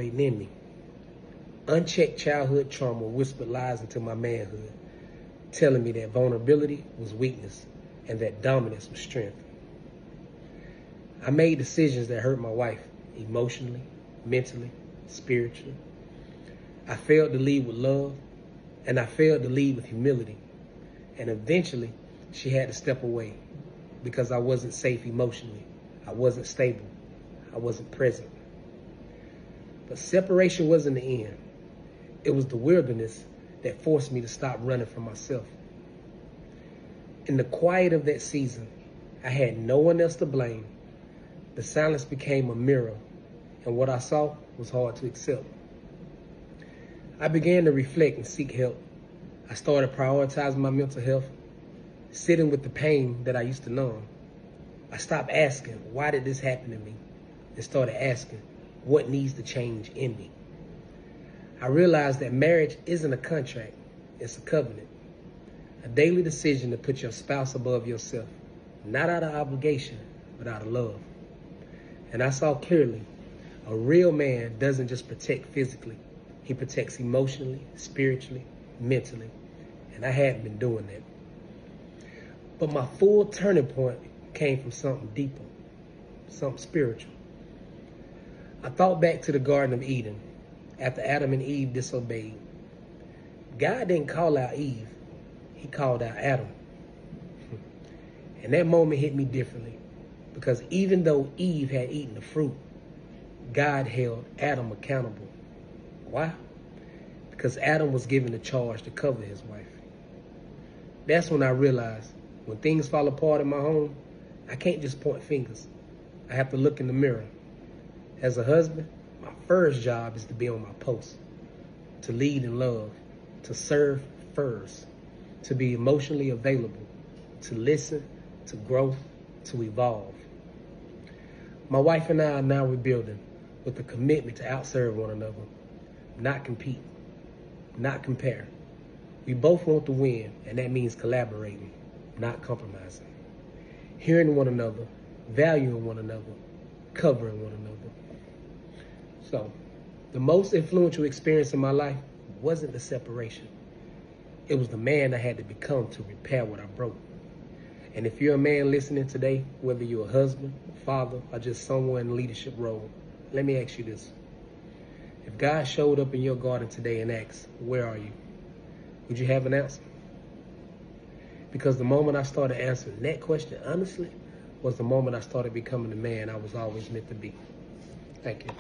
in me. Unchecked childhood trauma whispered lies into my manhood, telling me that vulnerability was weakness and that dominance was strength. I made decisions that hurt my wife emotionally, mentally, spiritually. I failed to lead with love, and I failed to lead with humility. And eventually, she had to step away because I wasn't safe emotionally. I wasn't stable. I wasn't present. But separation wasn't the end. It was the wilderness that forced me to stop running from myself. In the quiet of that season, I had no one else to blame. The silence became a mirror, and what I saw was hard to accept. I began to reflect and seek help. I started prioritizing my mental health, sitting with the pain that I used to numb. I stopped asking, why did this happen to me? And started asking, what needs to change in me? I realized that marriage isn't a contract, it's a covenant. A daily decision to put your spouse above yourself, not out of obligation, but out of love. And I saw clearly, a real man doesn't just protect physically, he protects emotionally, spiritually, mentally. And I hadn't been doing that. But my full turning point came from something deeper, something spiritual. I thought back to the Garden of Eden after Adam and Eve disobeyed. God didn't call out Eve, he called out Adam. And that moment hit me differently because even though Eve had eaten the fruit, God held Adam accountable. Why? Because Adam was given the charge to cover his wife. That's when I realized when things fall apart in my home, I can't just point fingers. I have to look in the mirror. As a husband, my first job is to be on my post, to lead in love, to serve first, to be emotionally available, to listen, to grow, to evolve. My wife and I are now rebuilding with a commitment to outserve one another, not compete, not compare. We both want to win, and that means collaborating, not compromising. Hearing one another, valuing one another, covering one another. So, the most influential experience in my life wasn't the separation. It was the man I had to become to repair what I broke. And if you're a man listening today, whether you're a husband, father, or just someone in a leadership role, let me ask you this. If God showed up in your garden today and asked, where are you? Would you have an answer? Because the moment I started answering that question honestly was the moment I started becoming the man I was always meant to be. Thank you.